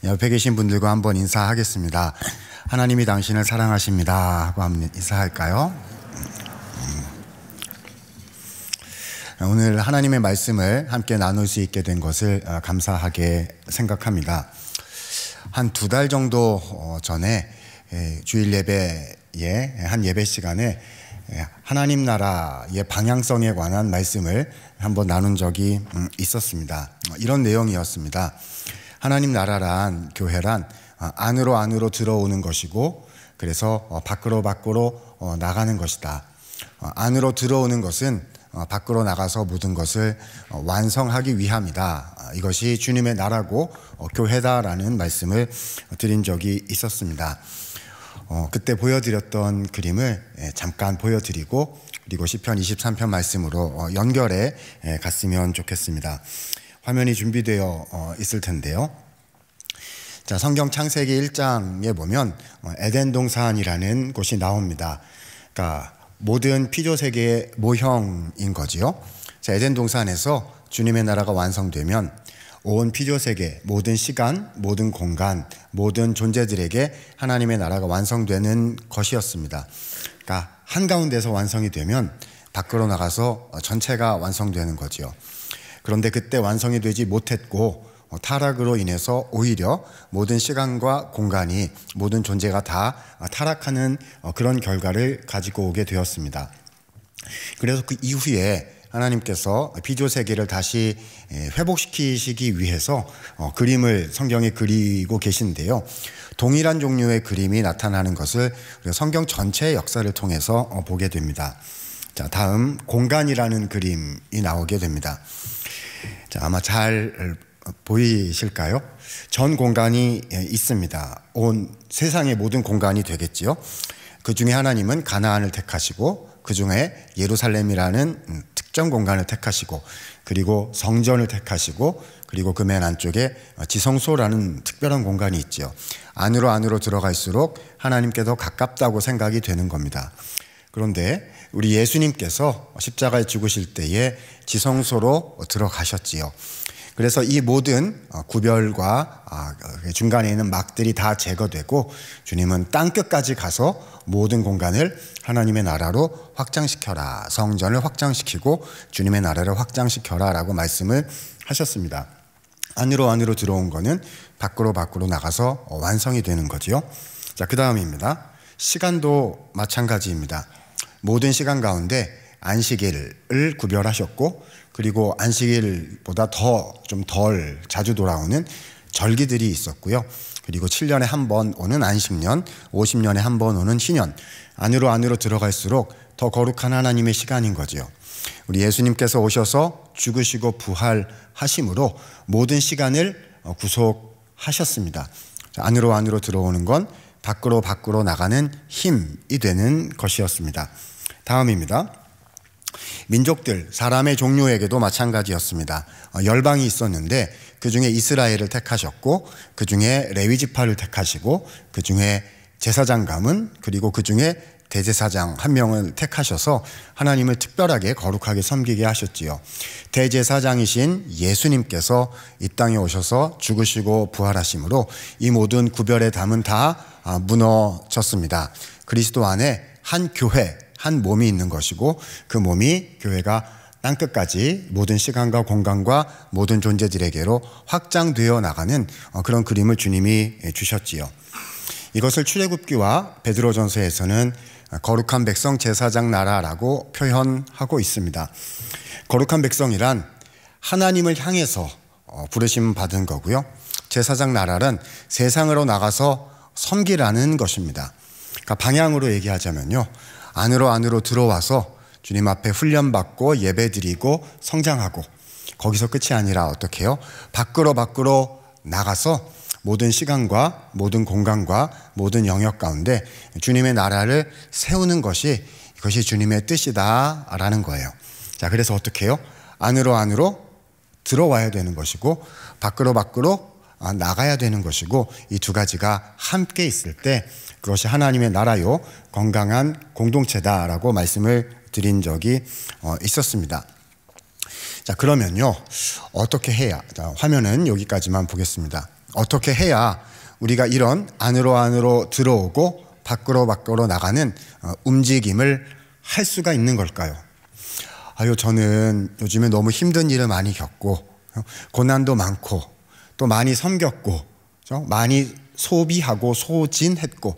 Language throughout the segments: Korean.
옆에 계신 분들과 한번 인사하겠습니다. 하나님이 당신을 사랑하십니다 하고 한번 인사할까요? 오늘 하나님의 말씀을 함께 나눌 수 있게 된 것을 감사하게 생각합니다. 한 2달 정도 전에 주일 예배에 한 예배 시간에 하나님 나라의 방향성에 관한 말씀을 한번 나눈 적이 있었습니다. 이런 내용이었습니다. 하나님 나라란, 교회란 안으로 들어오는 것이고, 그래서 밖으로 나가는 것이다. 안으로 들어오는 것은 밖으로 나가서 모든 것을 완성하기 위함이다. 이것이 주님의 나라고 교회다라는 말씀을 드린 적이 있었습니다. 그때 보여드렸던 그림을 잠깐 보여드리고, 그리고 시편 23편 말씀으로 연결해 갔으면 좋겠습니다. 화면이 준비되어 있을 텐데요. 자, 성경 창세기 1장에 보면 에덴 동산이라는 곳이 나옵니다. 그러니까 모든 피조 세계의 모형인 거지요. 자, 에덴 동산에서 주님의 나라가 완성되면 온 피조 세계, 모든 시간, 모든 공간, 모든 존재들에게 하나님의 나라가 완성되는 것이었습니다. 그러니까 한가운데서 완성이 되면 밖으로 나가서 전체가 완성되는 거지요. 그런데 그때 완성이 되지 못했고 타락으로 인해서 오히려 모든 시간과 공간이, 모든 존재가 다 타락하는 그런 결과를 가지고 오게 되었습니다. 그래서 그 이후에 하나님께서 피조 세계를 다시 회복시키시기 위해서 그림을 성경에 그리고 계신데요. 동일한 종류의 그림이 나타나는 것을 성경 전체의 역사를 통해서 보게 됩니다. 자, 다음 공간이라는 그림이 나오게 됩니다. 자, 아마 잘 보이실까요? 전 공간이 있습니다. 온 세상의 모든 공간이 되겠지요. 그 중에 하나님은 가나안을 택하시고, 그 중에 예루살렘이라는 특정 공간을 택하시고, 그리고 성전을 택하시고, 그리고 그 맨 안쪽에 지성소라는 특별한 공간이 있죠. 안으로 들어갈수록 하나님께 더 가깝다고 생각이 되는 겁니다. 그런데 우리 예수님께서 십자가에 죽으실 때에 지성소로 들어가셨지요. 그래서 이 모든 구별과 중간에 있는 막들이 다 제거되고, 주님은 땅끝까지 가서 모든 공간을 하나님의 나라로 확장시켜라, 성전을 확장시키고 주님의 나라를 확장시켜라 라고 말씀을 하셨습니다. 안으로 들어온 거는 밖으로 나가서 완성이 되는 거지요. 자, 그 다음입니다. 시간도 마찬가지입니다. 모든 시간 가운데 안식일을 구별하셨고, 그리고 안식일보다 좀 덜 자주 돌아오는 절기들이 있었고요. 그리고 7년에 한 번 오는 안식년, 50년에 한 번 오는 희년, 안으로 들어갈수록 더 거룩한 하나님의 시간인 거죠. 우리 예수님께서 오셔서 죽으시고 부활하심으로 모든 시간을 구속하셨습니다. 안으로 들어오는 건 밖으로 나가는 힘이 되는 것이었습니다. 다음입니다. 민족들, 사람의 종류에게도 마찬가지였습니다. 열방이 있었는데 그 중에 이스라엘을 택하셨고, 그 중에 레위 지파를 택하시고, 그 중에 제사장 가문, 그리고 그 중에 대제사장 한 명을 택하셔서 하나님을 특별하게 거룩하게 섬기게 하셨지요. 대제사장이신 예수님께서 이 땅에 오셔서 죽으시고 부활하심으로 이 모든 구별의 담은 다 무너졌습니다. 그리스도 안에 한 교회, 한 몸이 있는 것이고, 그 몸이 교회가 땅끝까지 모든 시간과 공간과 모든 존재들에게로 확장되어 나가는 그런 그림을 주님이 주셨지요. 이것을 출애굽기와 베드로전서에서는 거룩한 백성 제사장 나라라고 표현하고 있습니다. 거룩한 백성이란 하나님을 향해서 부르심 받은 거고요. 제사장 나라란 세상으로 나가서 섬기라는 것입니다. 그러니까 방향으로 얘기하자면요, 안으로 들어와서 주님 앞에 훈련받고 예배드리고 성장하고, 거기서 끝이 아니라 어떻게 해요? 밖으로 나가서 모든 시간과 모든 공간과 모든 영역 가운데 주님의 나라를 세우는 것이, 이것이 주님의 뜻이다라는 거예요. 자, 그래서 어떻게 해요? 안으로 들어와야 되는 것이고, 밖으로 나가야 되는 것이고, 이 두 가지가 함께 있을 때 그것이 하나님의 나라요 건강한 공동체다라고 말씀을 드린 적이 있었습니다. 자, 그러면요, 어떻게 해야? 자, 화면은 여기까지만 보겠습니다. 어떻게 해야 우리가 이런 안으로 들어오고 밖으로 나가는 움직임을 할 수가 있는 걸까요? 저는 요즘에 너무 힘든 일을 많이 겪고 고난도 많고 또 많이 섬겼고 많이 소비하고 소진했고,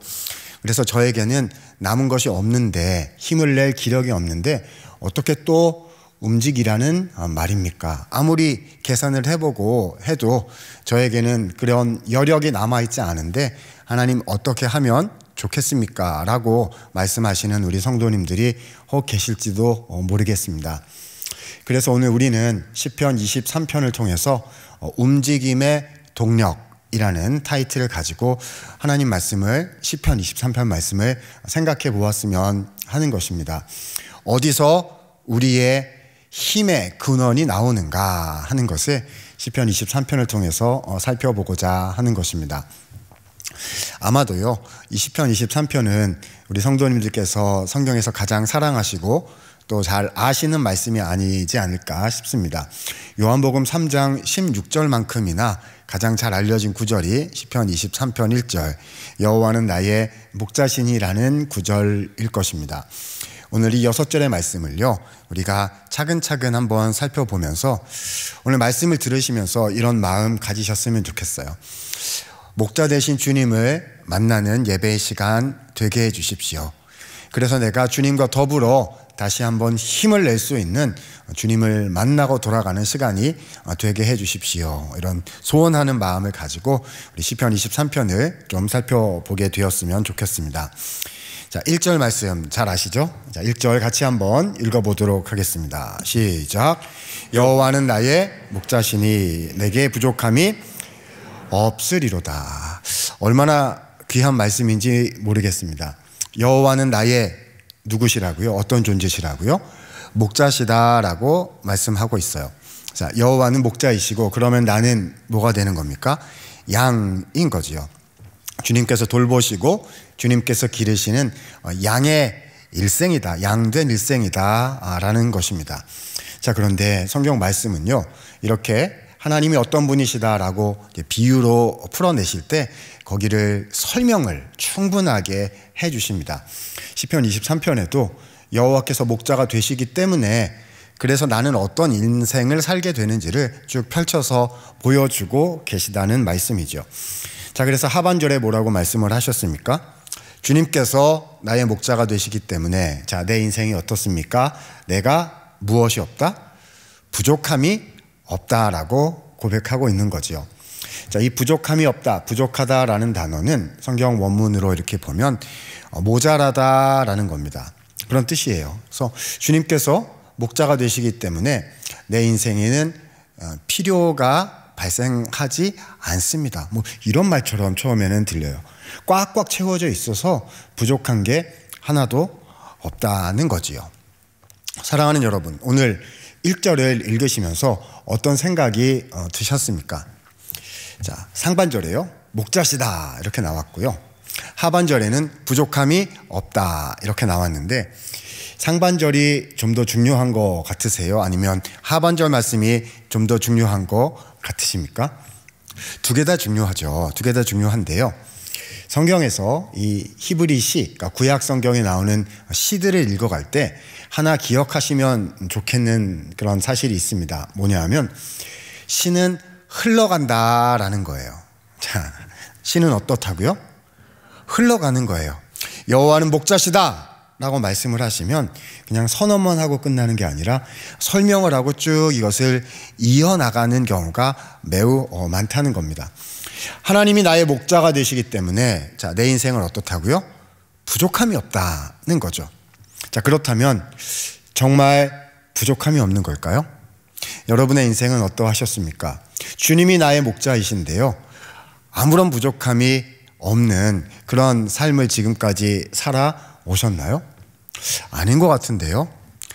그래서 저에게는 남은 것이 없는데, 힘을 낼 기력이 없는데 어떻게 또 움직이라는 말입니까? 아무리 계산을 해보고 해도 저에게는 그런 여력이 남아있지 않은데 하나님 어떻게 하면 좋겠습니까? 라고 말씀하시는 우리 성도님들이 혹 계실지도 모르겠습니다. 그래서 오늘 우리는 시편 23편을 통해서 움직임의 동력이라는 타이틀을 가지고 하나님 말씀을, 시편 23편 말씀을 생각해 보았으면 하는 것입니다. 어디서 우리의 힘의 근원이 나오는가 하는 것을 시편 23편을 통해서 살펴보고자 하는 것입니다. 아마도요, 이 시편 23편은 우리 성도님들께서 성경에서 가장 사랑하시고 또 잘 아시는 말씀이 아니지 않을까 싶습니다. 요한복음 3장 16절만큼이나 가장 잘 알려진 구절이 시편 23편 1절, 여호와는 나의 목자시니라는 구절일 것입니다. 오늘 이 6절의 말씀을요, 우리가 차근차근 한번 살펴보면서 오늘 말씀을 들으시면서 이런 마음 가지셨으면 좋겠어요. 목자 되신 주님을 만나는 예배의 시간 되게 해주십시오. 그래서 내가 주님과 더불어 다시 한번 힘을 낼 수 있는 주님을 만나고 돌아가는 시간이 되게 해주십시오. 이런 소원하는 마음을 가지고 우리 시편 23편을 좀 살펴보게 되었으면 좋겠습니다. 자, 1절 말씀 잘 아시죠? 자, 1절 같이 한번 읽어보도록 하겠습니다. 시작. 여호와는 나의 목자시니 내게 부족함이 없으리로다. 얼마나 귀한 말씀인지 모르겠습니다. 여호와는 나의 누구시라고요? 어떤 존재시라고요? 목자시다라고 말씀하고 있어요. 자, 여호와는 목자이시고 그러면 나는 뭐가 되는 겁니까? 양인 거지요. 주님께서 돌보시고 주님께서 기르시는 양의 일생이다, 양된 일생이다 라는 것입니다. 자, 그런데 성경 말씀은요, 이렇게 하나님이 어떤 분이시다라고 비유로 풀어내실 때 거기를 설명을 충분하게 해주십니다. 시편 23편에도 여호와께서 목자가 되시기 때문에 그래서 나는 어떤 인생을 살게 되는지를 쭉 펼쳐서 보여주고 계시다는 말씀이죠. 자, 그래서 하반절에 뭐라고 말씀을 하셨습니까? 주님께서 나의 목자가 되시기 때문에 자, 내 인생이 어떻습니까? 내가 무엇이 없다? 부족함이 없다라고 고백하고 있는 거죠. 자, 이 부족함이 없다, 부족하다라는 단어는 성경 원문으로 이렇게 보면 모자라다라는 겁니다. 그런 뜻이에요. 그래서 주님께서 목자가 되시기 때문에 내 인생에는 필요가 발생하지 않습니다. 뭐 이런 말처럼 처음에는 들려요. 꽉꽉 채워져 있어서 부족한 게 하나도 없다는 거지요. 사랑하는 여러분, 오늘 1절을 읽으시면서 어떤 생각이 드셨습니까? 자, 상반절에요, 목자시다 이렇게 나왔고요. 하반절에는 부족함이 없다 이렇게 나왔는데 상반절이 좀 더 중요한 것 같으세요? 아니면 하반절 말씀이 좀 더 중요한 것 같으십니까? 두 개 다 중요하죠. 두 개 다 중요한데요. 성경에서 이 히브리 시, 그러니까 구약 성경에 나오는 시들을 읽어갈 때 하나 기억하시면 좋겠는 그런 사실이 있습니다. 뭐냐 하면 시는 흘러간다라는 거예요. 자, 시는 어떻다고요? 흘러가는 거예요. 여호와는 목자시다 라고 말씀을 하시면 그냥 선언만 하고 끝나는 게 아니라 설명을 하고 쭉 이것을 이어나가는 경우가 매우 많다는 겁니다. 하나님이 나의 목자가 되시기 때문에 자, 내 인생은 어떻다고요? 부족함이 없다는 거죠. 자, 그렇다면 정말 부족함이 없는 걸까요? 여러분의 인생은 어떠하셨습니까? 주님이 나의 목자이신데요, 아무런 부족함이 없는 그런 삶을 지금까지 살아오셨나요? 아닌 것 같은데요.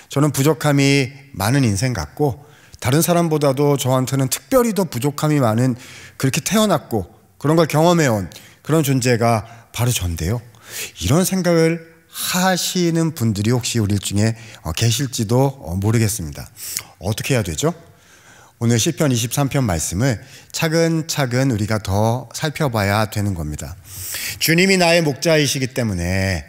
저는 부족함이 많은 인생 같고 다른 사람보다도 저한테는 특별히 더 부족함이 많은, 그렇게 태어났고 그런 걸 경험해온 그런 존재가 바로 전데요. 이런 생각을 하시는 분들이 혹시 우리 중에 계실지도 모르겠습니다. 어떻게 해야 되죠? 오늘 시편 23편 말씀을 차근차근 우리가 더 살펴봐야 되는 겁니다. 주님이 나의 목자이시기 때문에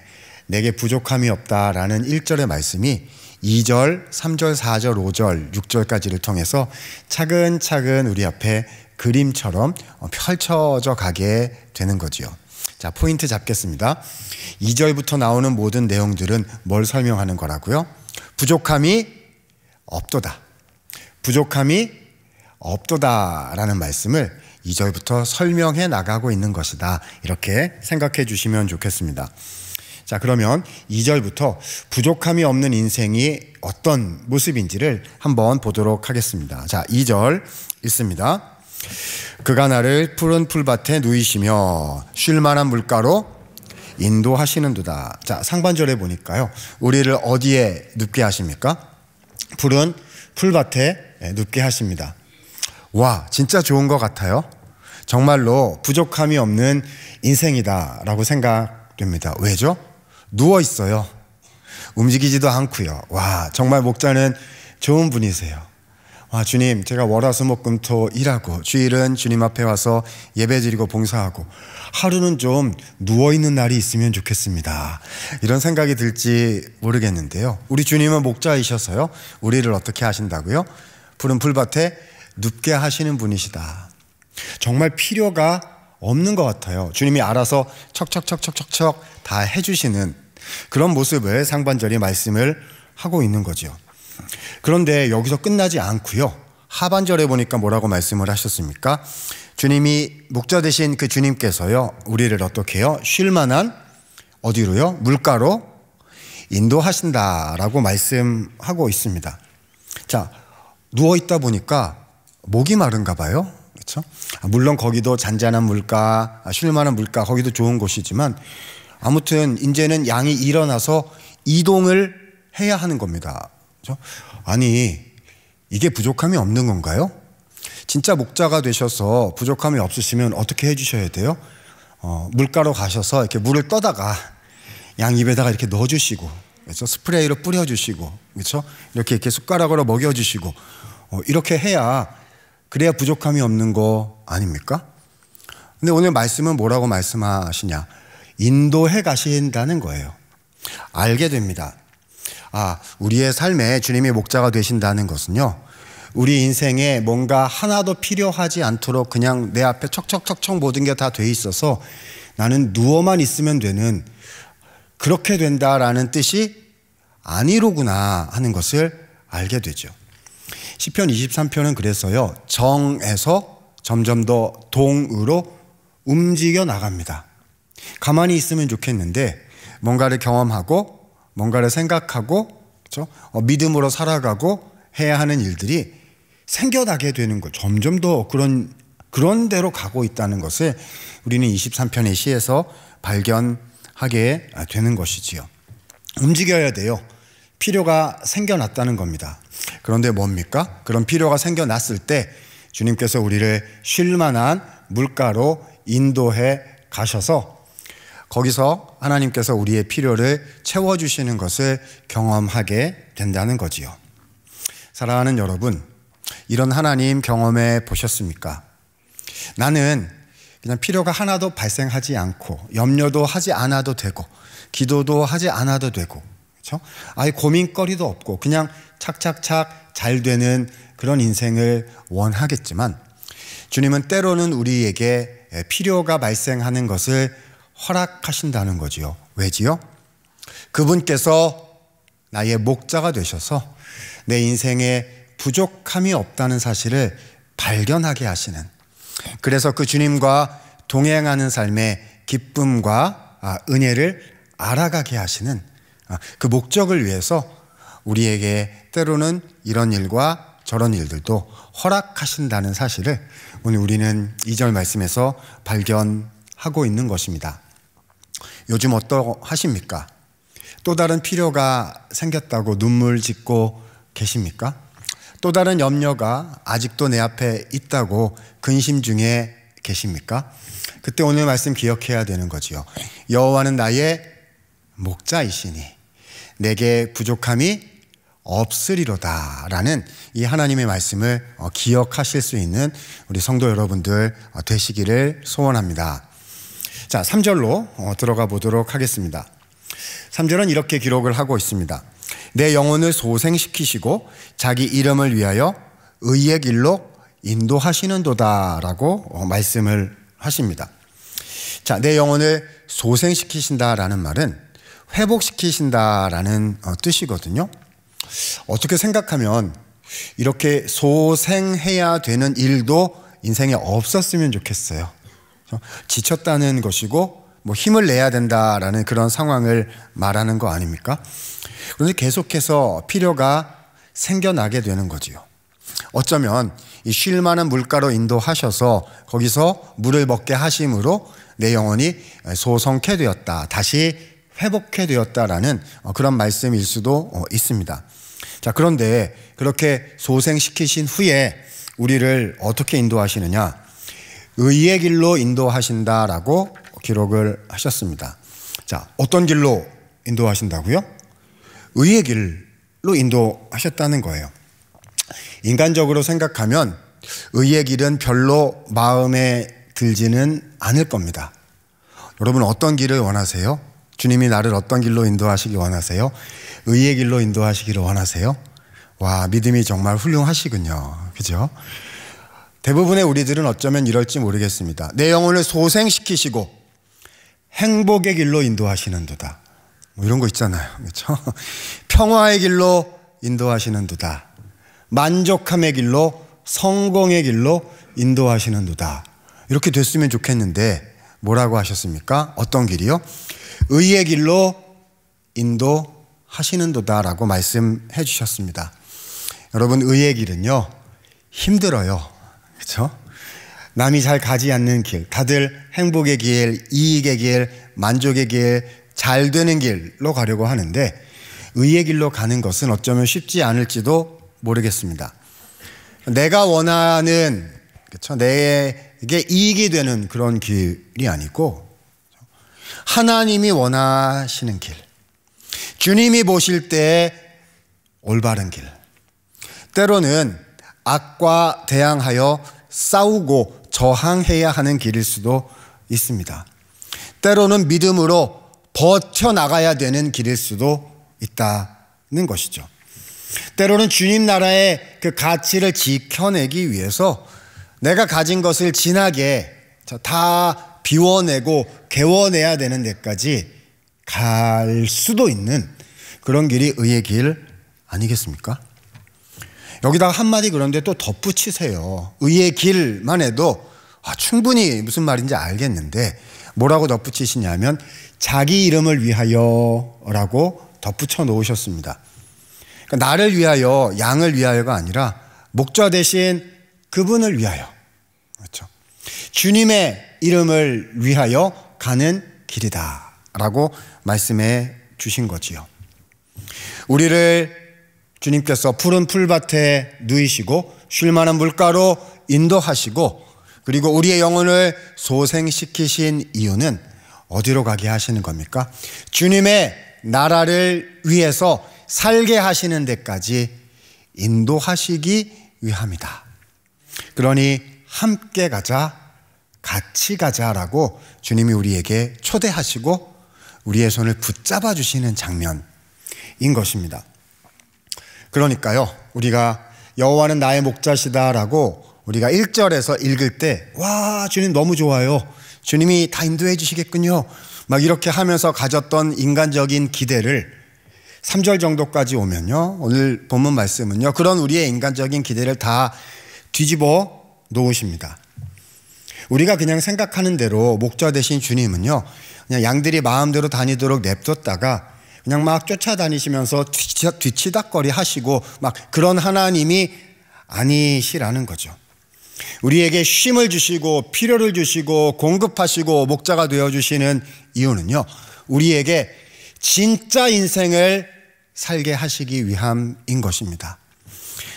내게 부족함이 없다라는 1절의 말씀이 2절, 3절, 4절, 5절, 6절까지를 통해서 차근차근 우리 앞에 그림처럼 펼쳐져 가게 되는 거지요. 자, 포인트 잡겠습니다. 2절부터 나오는 모든 내용들은 뭘 설명하는 거라고요? 부족함이 없도다. 부족함이 없도다라는 말씀을 2절부터 설명해 나가고 있는 것이다. 이렇게 생각해 주시면 좋겠습니다. 자, 그러면 2절부터 부족함이 없는 인생이 어떤 모습인지를 한번 보도록 하겠습니다. 자, 2절 읽습니다. 그가 나를 푸른 풀밭에 누이시며 쉴 만한 물가로 인도하시는도다. 자, 상반절에 보니까요, 우리를 어디에 눕게 하십니까? 푸른 풀밭에 눕게 하십니다. 와, 진짜 좋은 것 같아요. 정말로 부족함이 없는 인생이다라고 생각됩니다. 왜죠? 누워 있어요. 움직이지도 않고요. 와, 정말 목자는 좋은 분이세요. 와, 주님, 제가 월화수목금토 일하고 주일은 주님 앞에 와서 예배드리고 봉사하고 하루는 좀 누워있는 날이 있으면 좋겠습니다. 이런 생각이 들지 모르겠는데요. 우리 주님은 목자이셔서요, 우리를 어떻게 하신다고요? 푸른 풀밭에 눕게 하시는 분이시다. 정말 필요가 없는 것 같아요. 주님이 알아서 척척척척척척 다 해주시는 그런 모습을 상반절이 말씀을 하고 있는 거죠. 그런데 여기서 끝나지 않고요, 하반절에 보니까 뭐라고 말씀을 하셨습니까? 주님이 목자 되신 그 주님께서요, 우리를 어떻게 해요? 쉴 만한 어디로요? 물가로 인도하신다라고 말씀하고 있습니다. 자, 누워있다 보니까 목이 마른가 봐요. 그렇죠? 물론 거기도 잔잔한 물가, 쉴 만한 물가, 거기도 좋은 곳이지만 아무튼 이제는 양이 일어나서 이동을 해야 하는 겁니다. 그렇죠? 아니, 이게 부족함이 없는 건가요? 진짜 목자가 되셔서 부족함이 없으시면 어떻게 해주셔야 돼요? 물가로 가셔서 이렇게 물을 떠다가 양 입에다가 이렇게 넣어주시고, 그렇죠? 스프레이로 뿌려주시고, 그렇죠? 이렇게 숟가락으로 먹여주시고, 이렇게 해야, 그래야 부족함이 없는 거 아닙니까? 근데 오늘 말씀은 뭐라고 말씀하시냐? 인도해 가신다는 거예요. 알게 됩니다. 아, 우리의 삶에 주님이 목자가 되신다는 것은요, 우리 인생에 뭔가 하나도 필요하지 않도록 그냥 내 앞에 척척척척 모든 게 다 돼 있어서 나는 누워만 있으면 되는, 그렇게 된다라는 뜻이 아니로구나 하는 것을 알게 되죠. 시편 23편은 그래서요, 정에서 점점 더 동으로 움직여 나갑니다. 가만히 있으면 좋겠는데 뭔가를 경험하고 뭔가를 생각하고, 그렇죠? 믿음으로 살아가고 해야 하는 일들이 생겨나게 되는 것, 점점 더 그런 대로 가고 있다는 것을 우리는 23편의 시에서 발견하게 되는 것이지요. 움직여야 돼요. 필요가 생겨났다는 겁니다. 그런데 뭡니까? 그런 필요가 생겨났을 때 주님께서 우리를 쉴 만한 물가로 인도해 가셔서 거기서 하나님께서 우리의 필요를 채워주시는 것을 경험하게 된다는 거지요. 사랑하는 여러분, 이런 하나님 경험해 보셨습니까? 나는 그냥 필요가 하나도 발생하지 않고 염려도 하지 않아도 되고 기도도 하지 않아도 되고, 그렇죠? 아예 고민거리도 없고 그냥 착착착 잘 되는 그런 인생을 원하겠지만 주님은 때로는 우리에게 필요가 발생하는 것을 허락하신다는 거지요. 왜지요? 그분께서 나의 목자가 되셔서 내 인생에 부족함이 없다는 사실을 발견하게 하시는, 그래서 그 주님과 동행하는 삶의 기쁨과 은혜를 알아가게 하시는 그 목적을 위해서 우리에게 때로는 이런 일과 저런 일들도 허락하신다는 사실을 오늘 우리는 2절 말씀에서 발견하고 있는 것입니다. 요즘 어떠하십니까? 또 다른 필요가 생겼다고 눈물 짓고 계십니까? 또 다른 염려가 아직도 내 앞에 있다고 근심 중에 계십니까? 그때 오늘 말씀 기억해야 되는 거지요. 여호와는 나의 목자이시니 내게 부족함이 없으리로다라는 이 하나님의 말씀을 기억하실 수 있는 우리 성도 여러분들 되시기를 소원합니다. 자, 3절로 들어가 보도록 하겠습니다. 3절은 이렇게 기록을 하고 있습니다. 내 영혼을 소생시키시고 자기 이름을 위하여 의의 길로 인도하시는도다라고 말씀을 하십니다. 자, 내 영혼을 소생시키신다라는 말은 회복시키신다라는 뜻이거든요. 어떻게 생각하면 이렇게 소생해야 되는 일도 인생에 없었으면 좋겠어요. 지쳤다는 것이고 힘을 내야 된다라는 그런 상황을 말하는 거 아닙니까? 그런데 계속해서 필요가 생겨나게 되는 거지요. 어쩌면 이 쉴 만한 물가로 인도하셔서 거기서 물을 먹게 하심으로 내 영혼이 소성케 되었다, 다시 회복케 되었다라는 그런 말씀일 수도 있습니다. 자, 그런데 그렇게 소생시키신 후에 우리를 어떻게 인도하시느냐? 의의 길로 인도하신다라고 기록을 하셨습니다. 자, 어떤 길로 인도하신다고요? 의의 길로 인도하셨다는 거예요. 인간적으로 생각하면 의의 길은 별로 마음에 들지는 않을 겁니다. 여러분, 어떤 길을 원하세요? 주님이 나를 어떤 길로 인도하시기 원하세요? 의의 길로 인도하시기를 원하세요? 와, 믿음이 정말 훌륭하시군요. 그죠? 대부분의 우리들은 어쩌면 이럴지 모르겠습니다. 내 영혼을 소생시키시고 행복의 길로 인도하시는도다. 이런 거 있잖아요. 그렇죠? 평화의 길로 인도하시는도다. 만족함의 길로, 성공의 길로 인도하시는도다. 이렇게 됐으면 좋겠는데 뭐라고 하셨습니까? 어떤 길이요? 의의 길로 인도하시는도다라고 말씀해 주셨습니다. 여러분, 의의 길은요, 힘들어요. 그렇죠? 남이 잘 가지 않는 길, 다들 행복의 길, 이익의 길, 만족의 길, 잘 되는 길로 가려고 하는데 의의 길로 가는 것은 어쩌면 쉽지 않을지도 모르겠습니다. 내가 원하는, 그렇죠? 내게 이익이 되는 그런 길이 아니고 하나님이 원하시는 길, 주님이 보실 때 올바른 길, 때로는 악과 대항하여 싸우고 저항해야 하는 길일 수도 있습니다. 때로는 믿음으로 버텨나가야 되는 길일 수도 있다는 것이죠. 때로는 주님 나라의 그 가치를 지켜내기 위해서 내가 가진 것을 진하게 다 비워내고 개워내야 되는 데까지 갈 수도 있는 그런 길이 의의 길 아니겠습니까? 여기다가 한마디 그런데 또 덧붙이세요. 의의 길만 해도 충분히 무슨 말인지 알겠는데 뭐라고 덧붙이시냐면 자기 이름을 위하여 라고 덧붙여 놓으셨습니다. 그러니까 나를 위하여, 양을 위하여가 아니라 목자 대신 그분을 위하여, 그렇죠? 주님의 이름을 위하여 가는 길이다 라고 말씀해 주신 거지요. 우리를 주님께서 푸른 풀밭에 누이시고 쉴 만한 물가로 인도하시고 그리고 우리의 영혼을 소생시키신 이유는 어디로 가게 하시는 겁니까? 주님의 나라를 위해서 살게 하시는 데까지 인도하시기 위함이다. 그러니 함께 가자, 같이 가자라고 주님이 우리에게 초대하시고 우리의 손을 붙잡아 주시는 장면인 것입니다. 그러니까요, 우리가 여호와는 나의 목자시다라고 우리가 1절에서 읽을 때 와, 주님 너무 좋아요, 주님이 다 인도해 주시겠군요, 막 이렇게 하면서 가졌던 인간적인 기대를 3절 정도까지 오면요, 오늘 본문 말씀은요, 그런 우리의 인간적인 기대를 다 뒤집어 놓으십니다. 우리가 그냥 생각하는 대로 목자 되신 주님은요, 그냥 양들이 마음대로 다니도록 냅뒀다가 그냥 막 쫓아다니시면서 뒤치다거리 하시고 막 그런 하나님이 아니시라는 거죠. 우리에게 쉼을 주시고 필요를 주시고 공급하시고 목자가 되어주시는 이유는요, 우리에게 진짜 인생을 살게 하시기 위함인 것입니다.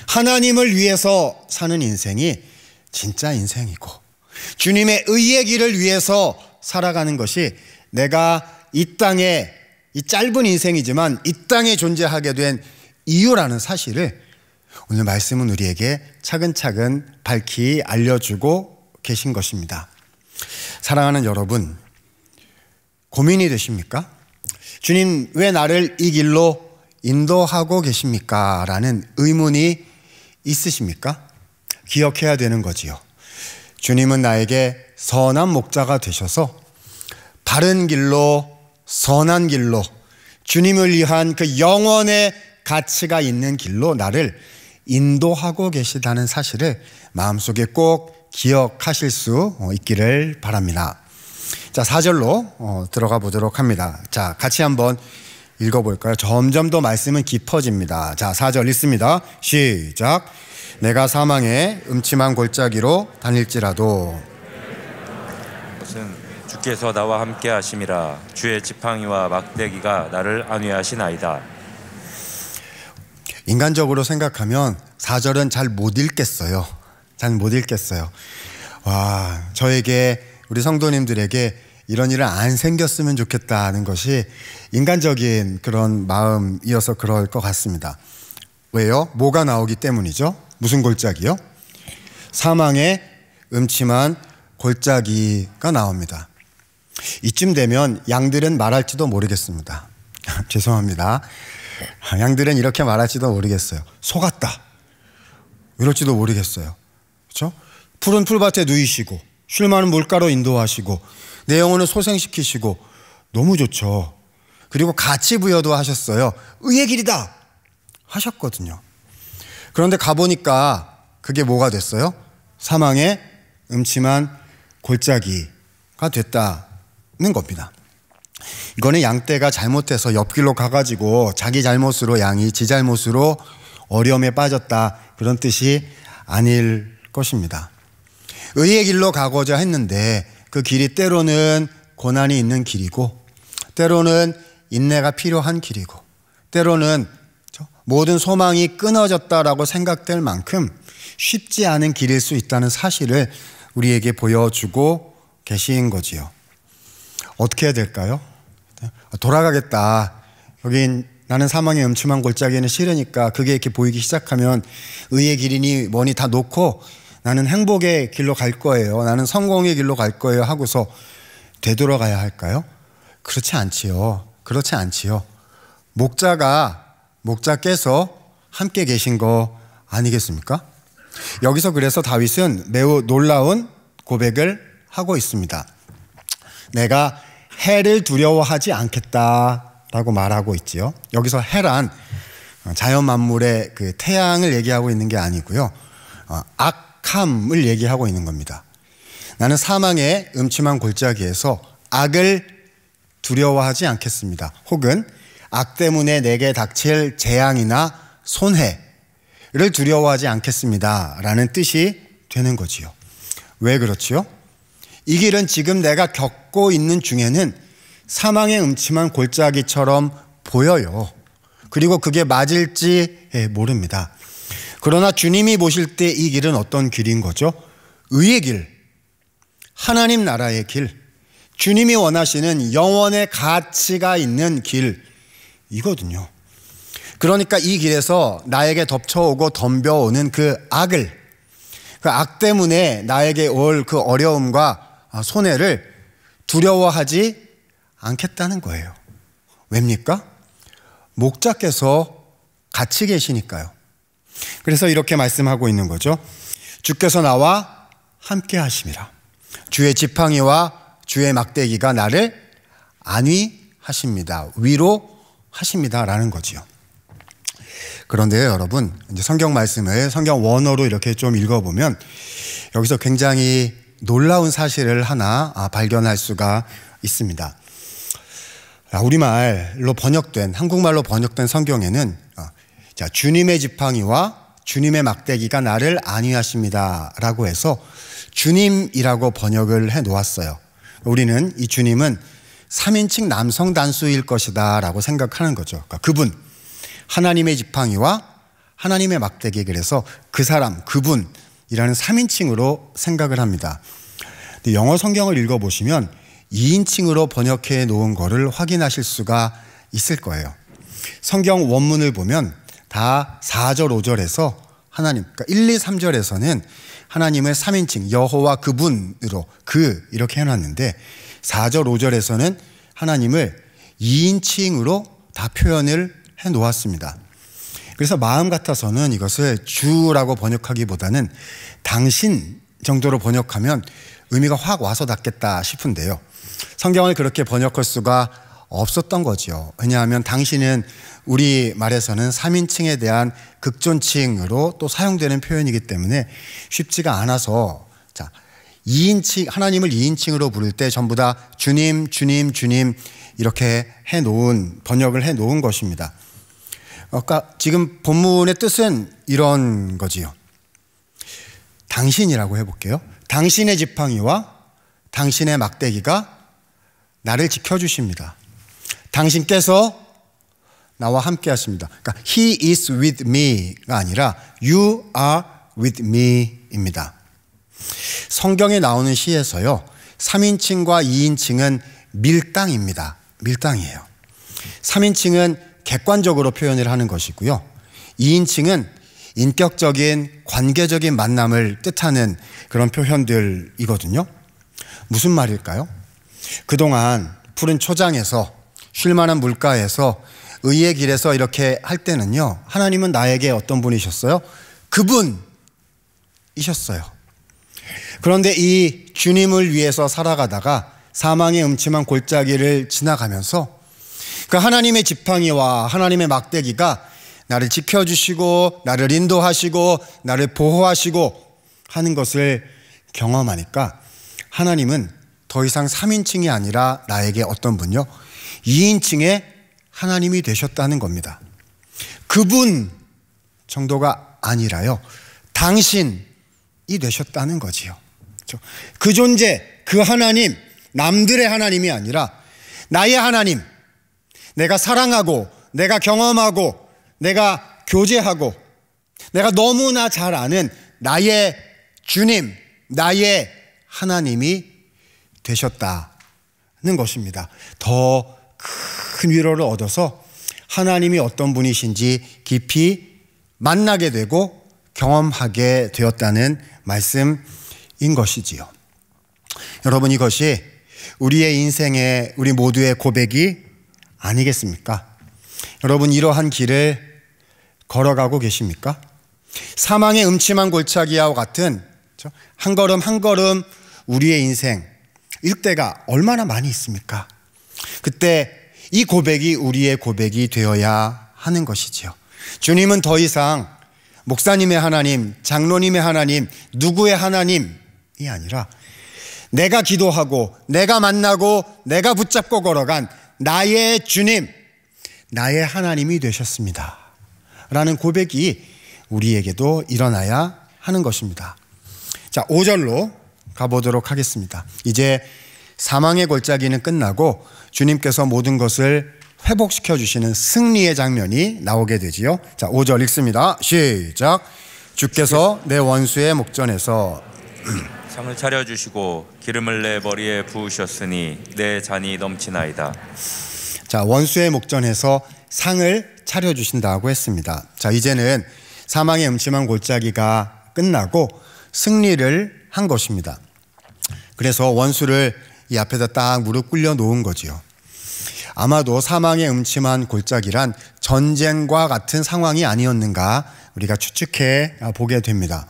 하나님을 위해서 사는 인생이 진짜 인생이고 주님의 의의 길을 위해서 살아가는 것이 내가 이 땅에, 이 짧은 인생이지만 이 땅에 존재하게 된 이유라는 사실을 오늘 말씀은 우리에게 차근차근 밝히 알려주고 계신 것입니다. 사랑하는 여러분, 고민이 되십니까? 주님, 왜 나를 이 길로 인도하고 계십니까? 라는 의문이 있으십니까? 기억해야 되는 거지요. 주님은 나에게 선한 목자가 되셔서 바른 길로, 선한 길로, 주님을 위한 그 영원의 가치가 있는 길로 나를 인도하고 계시다는 사실을 마음속에 꼭 기억하실 수 있기를 바랍니다. 자, 4절로 들어가 보도록 합니다. 자, 같이 한번 읽어볼까요? 점점 더 말씀은 깊어집니다. 자, 4절 읽습니다. 시작. 내가 사망의 음침한 골짜기로 다닐지라도 것은 주께서 나와 함께 하심이라. 주의 지팡이와 막대기가 나를 안위하시나이다. 인간적으로 생각하면 4절은 잘 못 읽겠어요. 잘 못 읽겠어요. 와, 저에게, 우리 성도님들에게 이런 일은 안 생겼으면 좋겠다는 것이 인간적인 그런 마음이어서 그럴 것 같습니다. 왜요? 뭐가 나오기 때문이죠? 무슨 골짜기요? 사망의 음침한 골짜기가 나옵니다. 이쯤 되면 양들은 말할지도 모르겠습니다. 죄송합니다. 양들은 이렇게 말할지도 모르겠어요. 속았다. 이럴지도 모르겠어요. 그렇죠? 푸른 풀밭에 누이시고 쉴 많은 물가로 인도하시고 내 영혼을 소생시키시고 너무 좋죠. 그리고 가치 부여도 하셨어요. 의의 길이다 하셨거든요. 그런데 가보니까 그게 뭐가 됐어요? 사망의 음침한 골짜기가 됐다는 겁니다. 이거는 양떼가 잘못해서 옆길로 가가지고 자기 잘못으로 양이 지 잘못으로 어려움에 빠졌다, 그런 뜻이 아닐 것입니다. 의의 길로 가고자 했는데 그 길이 때로는 고난이 있는 길이고, 때로는 인내가 필요한 길이고, 때로는 모든 소망이 끊어졌다라고 생각될 만큼 쉽지 않은 길일 수 있다는 사실을 우리에게 보여주고 계신 거지요. 어떻게 해야 될까요? 돌아가겠다. 여긴 나는 사망의 음침한 골짜기는 싫으니까 그게 이렇게 보이기 시작하면 의의 길이니 뭐니 다 놓고 나는 행복의 길로 갈 거예요, 나는 성공의 길로 갈 거예요 하고서 되돌아가야 할까요? 그렇지 않지요. 그렇지 않지요. 목자께서 함께 계신 거 아니겠습니까? 여기서 그래서 다윗은 매우 놀라운 고백을 하고 있습니다. 내가 해를 두려워하지 않겠다라고 말하고 있지요. 여기서 해란 자연 만물의 그 태양을 얘기하고 있는 게 아니고요, 악함을 얘기하고 있는 겁니다. 나는 사망의 음침한 골짜기에서 악을 두려워하지 않겠습니다. 혹은 악 때문에 내게 닥칠 재앙이나 손해를 두려워하지 않겠습니다 라는 뜻이 되는 거지요. 왜 그렇지요? 이 길은 지금 내가 겪고 있는 중에는 사망의 음침한 골짜기처럼 보여요. 그리고 그게 맞을지 모릅니다. 그러나 주님이 보실 때 이 길은 어떤 길인 거죠? 의의 길, 하나님 나라의 길, 주님이 원하시는 영원의 가치가 있는 길이거든요. 그러니까 이 길에서 나에게 덮쳐오고 덤벼오는 그 악을, 그 악 때문에 나에게 올 그 어려움과 손해를 두려워하지 않겠다는 거예요. 왜입니까? 목자께서 같이 계시니까요. 그래서 이렇게 말씀하고 있는 거죠. 주께서 나와 함께 하심이라. 주의 지팡이와 주의 막대기가 나를 안위하십니다. 위로하십니다 라는 거지요. 그런데요, 여러분, 이제 성경 말씀을 성경 원어로 이렇게 좀 읽어보면 여기서 굉장히 놀라운 사실을 하나 발견할 수가 있습니다. 우리말로 번역된, 한국말로 번역된 성경에는 주님의 지팡이와 주님의 막대기가 나를 안위하십니다 라고 해서 주님이라고 번역을 해 놓았어요. 우리는 이 주님은 3인칭 남성 단수일 것이다 라고 생각하는 거죠. 그러니까 그분, 하나님의 지팡이와 하나님의 막대기, 그래서 그 사람, 그분이라는 3인칭으로 생각을 합니다. 근데 영어 성경을 읽어보시면 2인칭으로 번역해 놓은 거를 확인하실 수가 있을 거예요. 성경 원문을 보면 다 4절, 5절에서 하나님, 그러니까 1, 2, 3절에서는 하나님을 3인칭, 여호와 그분으로 이렇게 해놨는데 4절, 5절에서는 하나님을 2인칭으로 다 표현을 해놓았습니다. 그래서 마음 같아서는 이것을 주라고 번역하기보다는 당신 정도로 번역하면 의미가 확 와서 닿겠다 싶은데요. 성경을 그렇게 번역할 수가 없었던 거죠. 왜냐하면 당신은 우리 말에서는 3인칭에 대한 극존칭으로 또 사용되는 표현이기 때문에 쉽지가 않아서, 자, 2인칭, 하나님을 2인칭으로 부를 때 전부 다 주님, 주님, 주님 이렇게 번역을 해놓은 것입니다. 그러니까 지금 본문의 뜻은 이런 거지요. 당신이라고 해볼게요. 당신의 지팡이와 당신의 막대기가 나를 지켜주십니다. 당신께서 나와 함께 하십니다. 그러니까 He is with me가 아니라 You are with me입니다. 성경에 나오는 시에서요, 3인칭과 2인칭은 밀당입니다. 밀당이에요. 3인칭은 객관적으로 표현을 하는 것이고요, 2인칭은 인격적인 관계적인 만남을 뜻하는 그런 표현들이거든요. 무슨 말일까요? 그동안 푸른 초장에서 쉴만한 물가에서 의의 길에서 이렇게 할 때는요, 하나님은 나에게 어떤 분이셨어요? 그분이셨어요. 그런데 이 주님을 위해서 살아가다가 사망의 음침한 골짜기를 지나가면서 그 하나님의 지팡이와 하나님의 막대기가 나를 지켜주시고 나를 인도하시고 나를 보호하시고 하는 것을 경험하니까 하나님은 더 이상 3인칭이 아니라 나에게 어떤 분요? 2인칭의 하나님이 되셨다는 겁니다. 그분 정도가 아니라요, 당신이 되셨다는 거지요. 그 존재, 그 하나님, 남들의 하나님이 아니라 나의 하나님, 내가 사랑하고 내가 경험하고 내가 교제하고 내가 너무나 잘 아는 나의 주님, 나의 하나님이 되셨다는 것입니다. 더 큰 위로를 얻어서 하나님이 어떤 분이신지 깊이 만나게 되고 경험하게 되었다는 말씀인 것이지요. 여러분, 이것이 우리의 인생의, 우리 모두의 고백이 아니겠습니까? 여러분, 이러한 길을 걸어가고 계십니까? 사망의 음침한 골짜기와 같은 한 걸음 한 걸음 우리의 인생 일대가 얼마나 많이 있습니까? 그때 이 고백이 우리의 고백이 되어야 하는 것이지요. 주님은 더 이상 목사님의 하나님, 장로님의 하나님, 누구의 하나님이 아니라 내가 기도하고 내가 만나고 내가 붙잡고 걸어간 나의 주님, 나의 하나님이 되셨습니다 라는 고백이 우리에게도 일어나야 하는 것입니다. 자, 5절로 가보도록 하겠습니다. 이제 사망의 골짜기는 끝나고 주님께서 모든 것을 회복시켜 주시는 승리의 장면이 나오게 되지요. 자, 5절 읽습니다. 시작. 주께서 내 원수의 목전에서 상을 차려주시고 기름을 내 머리에 부으셨으니 내 잔이 넘치나이다. 자, 원수의 목전에서 상을 차려주신다고 했습니다. 자, 이제는 사망의 음침한 골짜기가 끝나고 승리를 한 것입니다. 그래서 원수를 이 앞에다 딱 무릎 꿇려 놓은 거지요. 아마도 사망의 음침한 골짜기란 전쟁과 같은 상황이 아니었는가 우리가 추측해 보게 됩니다.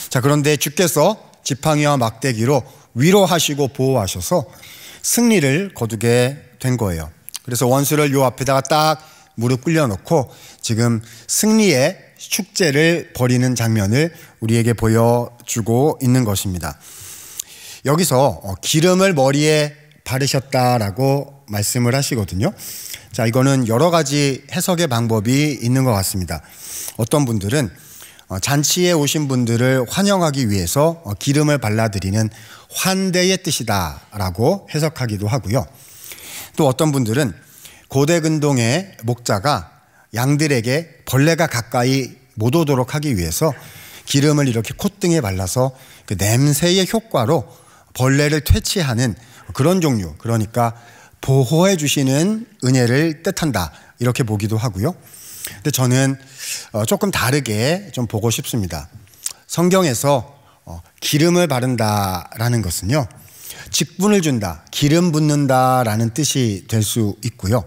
자, 그런데 주께서 지팡이와 막대기로 위로하시고 보호하셔서 승리를 거두게 된 거예요. 그래서 원수를 요 앞에다가 딱 무릎 꿇려 놓고 지금 승리의 축제를 벌이는 장면을 우리에게 보여주고 있는 것입니다. 여기서 기름을 머리에 바르셨다라고 말씀을 하시거든요. 자, 이거는 여러 가지 해석의 방법이 있는 것 같습니다. 어떤 분들은 잔치에 오신 분들을 환영하기 위해서 기름을 발라드리는 환대의 뜻이다라고 해석하기도 하고요. 또 어떤 분들은 고대 근동의 목자가 양들에게 벌레가 가까이 못 오도록 하기 위해서 기름을 이렇게 콧등에 발라서 그 냄새의 효과로 벌레를 퇴치하는 그런 종류, 그러니까 보호해 주시는 은혜를 뜻한다 이렇게 보기도 하고요. 근데 저는 조금 다르게 좀 보고 싶습니다. 성경에서 기름을 바른다라는 것은요, 직분을 준다, 기름 붓는다라는 뜻이 될 수 있고요.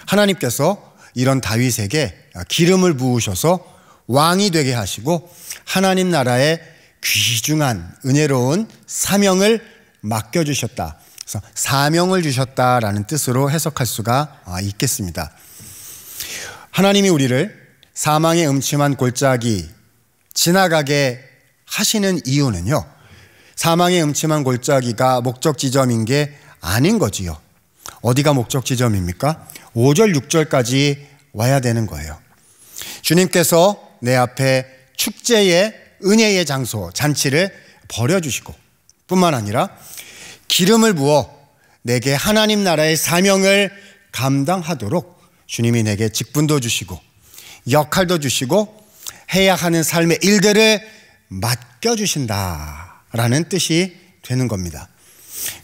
하나님께서 이런 다윗에게 기름을 부으셔서 왕이 되게 하시고 하나님 나라의 귀중한 은혜로운 사명을 맡겨주셨다. 그래서 사명을 주셨다라는 뜻으로 해석할 수가 있겠습니다. 하나님이 우리를 사망의 음침한 골짜기 지나가게 하시는 이유는요, 사망의 음침한 골짜기가 목적 지점인 게 아닌 거지요. 어디가 목적 지점입니까? 5절 6절까지 와야 되는 거예요. 주님께서 내 앞에 축제의 은혜의 장소 잔치를 벌여주시고 뿐만 아니라 기름을 부어 내게 하나님 나라의 사명을 감당하도록 주님이 내게 직분도 주시고 역할도 주시고 해야 하는 삶의 일들을 맡겨주신다라는 뜻이 되는 겁니다.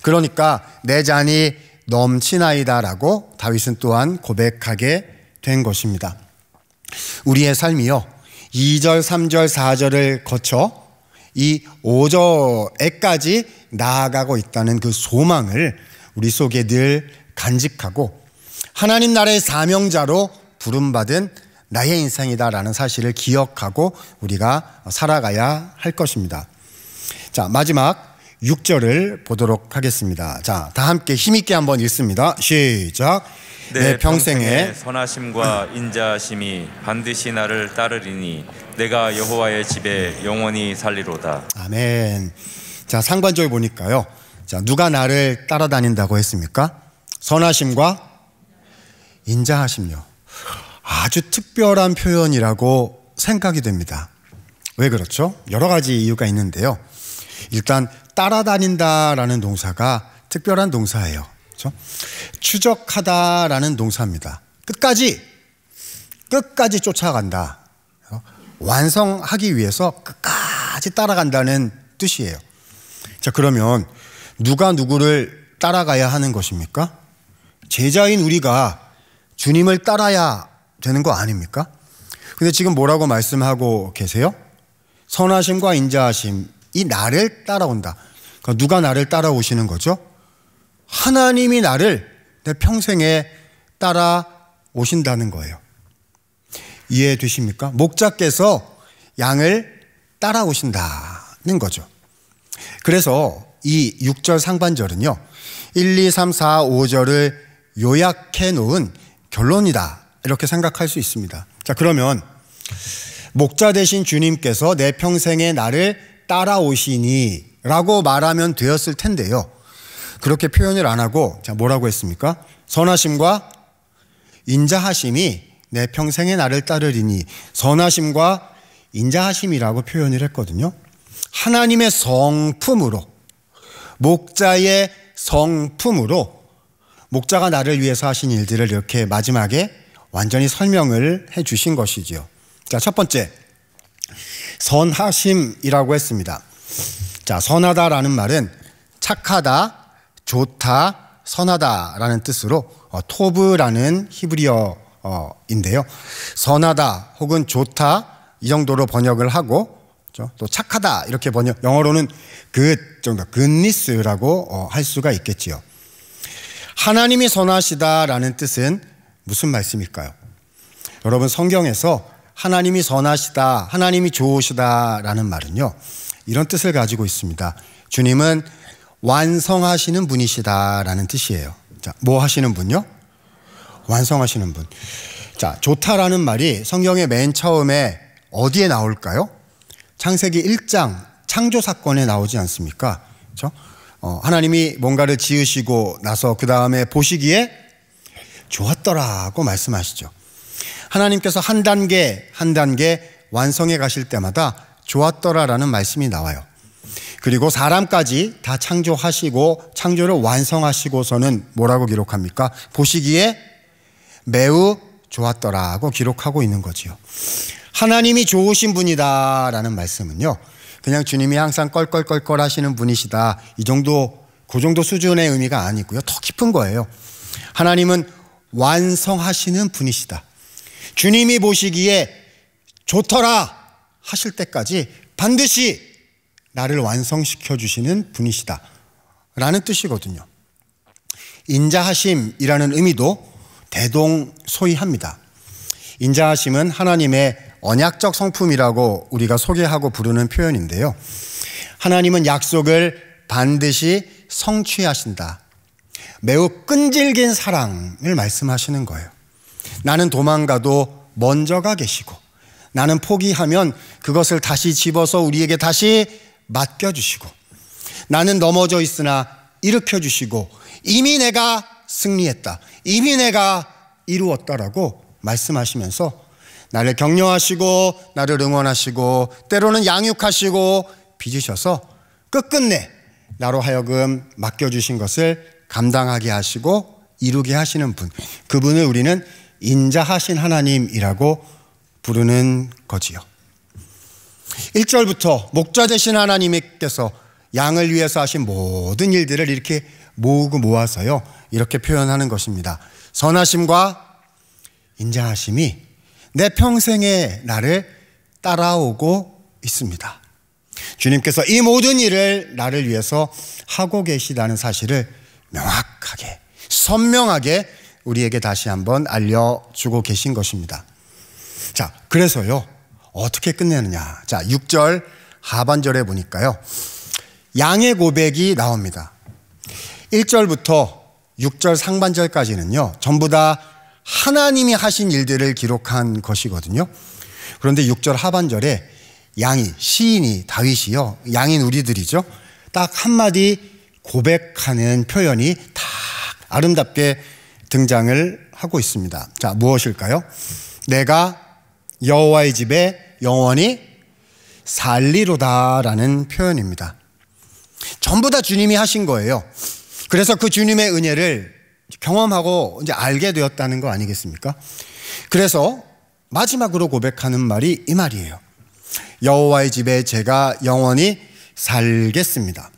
그러니까 내 잔이 넘치나이다라고 다윗은 또한 고백하게 된 것입니다. 우리의 삶이요, 2절, 3절, 4절을 거쳐 이 5절에까지 나아가고 있다는 그 소망을 우리 속에 늘 간직하고 하나님 나라의 사명자로 부름받은 나의 인생이다라는 사실을 기억하고 우리가 살아가야 할 것입니다. 자, 마지막 6절을 보도록 하겠습니다. 자, 다 함께 힘있게 한번 읽습니다. 시작. 내 평생에 선하심과 인자하심이 반드시 나를 따르리니 내가 여호와의 집에 영원히 살리로다. 아멘. 자, 상반절 보니까요, 자, 누가 나를 따라다닌다고 했습니까? 선하심과 인자하심요. 아주 특별한 표현이라고 생각이 됩니다. 왜 그렇죠? 여러 가지 이유가 있는데요. 일단 따라다닌다라는 동사가 특별한 동사예요. 그렇죠? 추적하다라는 동사입니다. 끝까지 쫓아간다. 완성하기 위해서 끝까지 따라간다는 뜻이에요. 자, 그러면 누가 누구를 따라가야 하는 것입니까? 제자인 우리가 주님을 따라야 되는 거 아닙니까? 근데 지금 뭐라고 말씀하고 계세요? 선하심과 인자하심이 나를 따라온다. 그러니까 누가 나를 따라오시는 거죠? 하나님이 나를 내 평생에 따라오신다는 거예요. 이해되십니까? 목자께서 양을 따라오신다는 거죠. 그래서 이 6절 상반절은요, 1, 2, 3, 4, 5절을 요약해 놓은 결론이다, 이렇게 생각할 수 있습니다. 자, 그러면 목자 되신 주님께서 내 평생에 나를 따라오시니 라고 말하면 되었을 텐데요, 그렇게 표현을 안 하고, 자, 뭐라고 했습니까? 선하심과 인자하심이 내 평생에 나를 따르리니, 선하심과 인자하심이라고 표현을 했거든요. 하나님의 성품으로, 목자의 성품으로 목자가 나를 위해서 하신 일들을 이렇게 마지막에 완전히 설명을 해 주신 것이지요. 자, 첫 번째, 선하심이라고 했습니다. 자, 선하다라는 말은 착하다, 좋다, 선하다라는 뜻으로 토브라는 히브리어인데요. 선하다 혹은 좋다 이 정도로 번역을 하고, 또 착하다 이렇게 번역, 영어로는 good 정도, goodness라고 할 수가 있겠지요. 하나님이 선하시다라는 뜻은 무슨 말씀일까요? 여러분, 성경에서 하나님이 선하시다, 하나님이 좋으시다라는 말은요, 이런 뜻을 가지고 있습니다. 주님은 완성하시는 분이시다라는 뜻이에요. 자, 뭐 하시는 분요? 완성하시는 분. 자, 좋다라는 말이 성경의 맨 처음에 어디에 나올까요? 창세기 1장 창조 사건에 나오지 않습니까? 그렇죠? 하나님이 뭔가를 지으시고 나서 그 다음에 보시기에 좋았더라고 말씀하시죠. 하나님께서 한 단계 한 단계 완성해 가실 때마다 좋았더라라는 말씀이 나와요. 그리고 사람까지 다 창조하시고 창조를 완성하시고서는 뭐라고 기록합니까? 보시기에 매우 좋았더라고 기록하고 있는 거지요. 하나님이 좋으신 분이다라는 말씀은요, 그냥 주님이 항상 껄껄껄껄 하시는 분이시다, 이 정도, 그 정도 수준의 의미가 아니고요, 더 깊은 거예요. 하나님은 완성하시는 분이시다. 주님이 보시기에 좋더라 하실 때까지 반드시 나를 완성시켜 주시는 분이시다 라는 뜻이거든요. 인자하심이라는 의미도 대동소이합니다. 인자하심은 하나님의 언약적 성품이라고 우리가 소개하고 부르는 표현인데요. 하나님은 약속을 반드시 성취하신다. 매우 끈질긴 사랑을 말씀하시는 거예요. 나는 도망가도 먼저 가 계시고, 나는 포기하면 그것을 다시 집어서 우리에게 다시 맡겨주시고, 나는 넘어져 있으나 일으켜주시고, 이미 내가 승리했다, 이미 내가 이루었다라고 말씀하시면서 나를 격려하시고 나를 응원하시고 때로는 양육하시고 빚으셔서 끝끝내 나로 하여금 맡겨주신 것을 감당하게 하시고 이루게 하시는 분, 그분을 우리는 인자하신 하나님이라고 부르는 거지요. 1절부터 목자 되신 하나님께서 양을 위해서 하신 모든 일들을 이렇게 모으고 모아서요 이렇게 표현하는 것입니다. 선하심과 인자하심이 내 평생에 나를 따라오고 있습니다. 주님께서 이 모든 일을 나를 위해서 하고 계시다는 사실을 명확하게 선명하게 우리에게 다시 한번 알려주고 계신 것입니다. 자, 그래서요 어떻게 끝내느냐. 자, 6절 하반절에 보니까요 양의 고백이 나옵니다. 1절부터 6절 상반절까지는요 전부 다 하나님이 하신 일들을 기록한 것이거든요. 그런데 6절 하반절에 양이, 시인이 다윗이요 양인 우리들이죠 딱 한마디 고백하는 표현이 다 아름답게 등장을 하고 있습니다. 자, 무엇일까요? 내가 여호와의 집에 영원히 살리로다라는 표현입니다. 전부 다 주님이 하신 거예요. 그래서 그 주님의 은혜를 경험하고 이제 알게 되었다는 거 아니겠습니까? 그래서 마지막으로 고백하는 말이 이 말이에요. 여호와의 집에 제가 영원히 살겠습니다.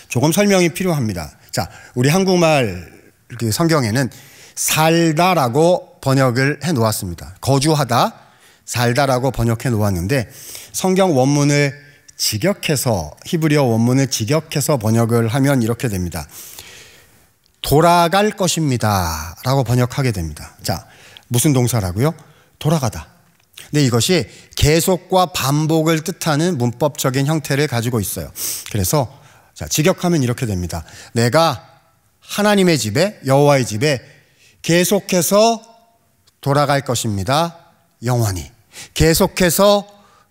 조금 설명이 필요합니다. 자, 우리 한국말 그 성경에는 살다라고 번역을 해 놓았습니다. 거주하다, 살다라고 번역해 놓았는데 성경 원문을 직역해서, 히브리어 원문을 직역해서 번역을 하면 이렇게 됩니다. 돌아갈 것입니다 라고 번역하게 됩니다. 자, 무슨 동사라고요? 돌아가다. 근데 이것이 계속과 반복을 뜻하는 문법적인 형태를 가지고 있어요. 그래서 자, 직역하면 이렇게 됩니다. 내가 하나님의 집에, 여호와의 집에 계속해서 돌아갈 것입니다. 영원히. 계속해서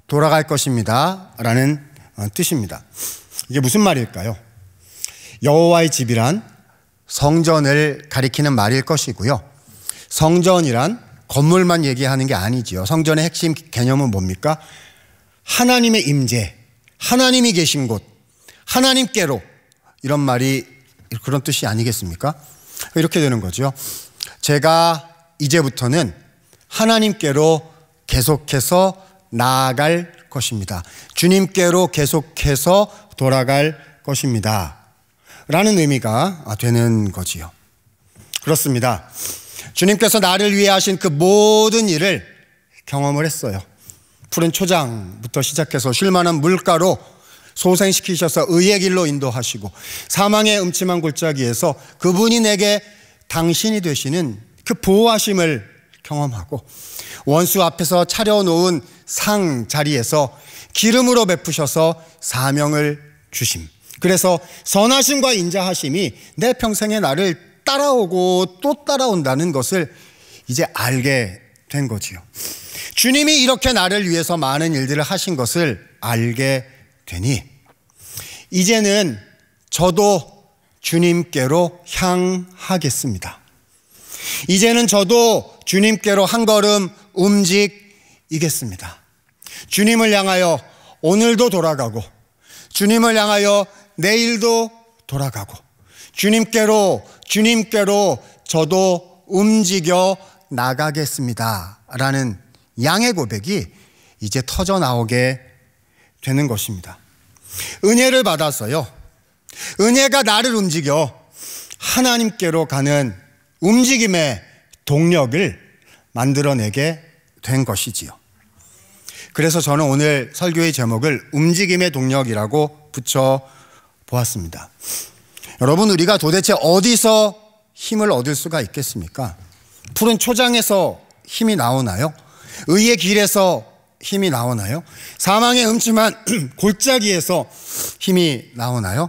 돌아갈 것입니다 라는 뜻입니다. 이게 무슨 말일까요? 여호와의 집이란 성전을 가리키는 말일 것이고요. 성전이란 건물만 얘기하는 게 아니지요. 성전의 핵심 개념은 뭡니까? 하나님의 임재, 하나님이 계신 곳, 하나님께로, 이런 말이 그런 뜻이 아니겠습니까? 이렇게 되는 거죠. 제가 이제부터는 하나님께로 계속해서 나아갈 것입니다. 주님께로 계속해서 돌아갈 것입니다 라는 의미가 되는 거지요. 그렇습니다. 주님께서 나를 위해 하신 그 모든 일을 경험을 했어요. 푸른 초장부터 시작해서 쉴만한 물가로 소생시키셔서 의의 길로 인도하시고, 사망의 음침한 골짜기에서 그분이 내게 당신이 되시는 그 보호하심을 경험하고, 원수 앞에서 차려놓은 상 자리에서 기름으로 베푸셔서 사명을 주심, 그래서 선하심과 인자하심이 내 평생에 나를 따라오고 또 따라온다는 것을 이제 알게 된 거지요. 주님이 이렇게 나를 위해서 많은 일들을 하신 것을 알게 되니 이제는 저도 주님께로 향하겠습니다. 이제는 저도 주님께로 한 걸음 움직이겠습니다. 주님을 향하여 오늘도 돌아가고, 주님을 향하여 내일도 돌아가고, 주님께로 저도 움직여 나가겠습니다 라는 양의 고백이 이제 터져 나오게 되는 것입니다. 은혜를 받아서요, 은혜가 나를 움직여 하나님께로 가는 움직임의 동력을 만들어내게 된 것이지요. 그래서 저는 오늘 설교의 제목을 움직임의 동력이라고 붙여 보았습니다. 여러분, 우리가 도대체 어디서 힘을 얻을 수가 있겠습니까? 푸른 초장에서 힘이 나오나요? 의의 길에서 힘이 나오나요? 사망의 음침한 골짜기에서 힘이 나오나요?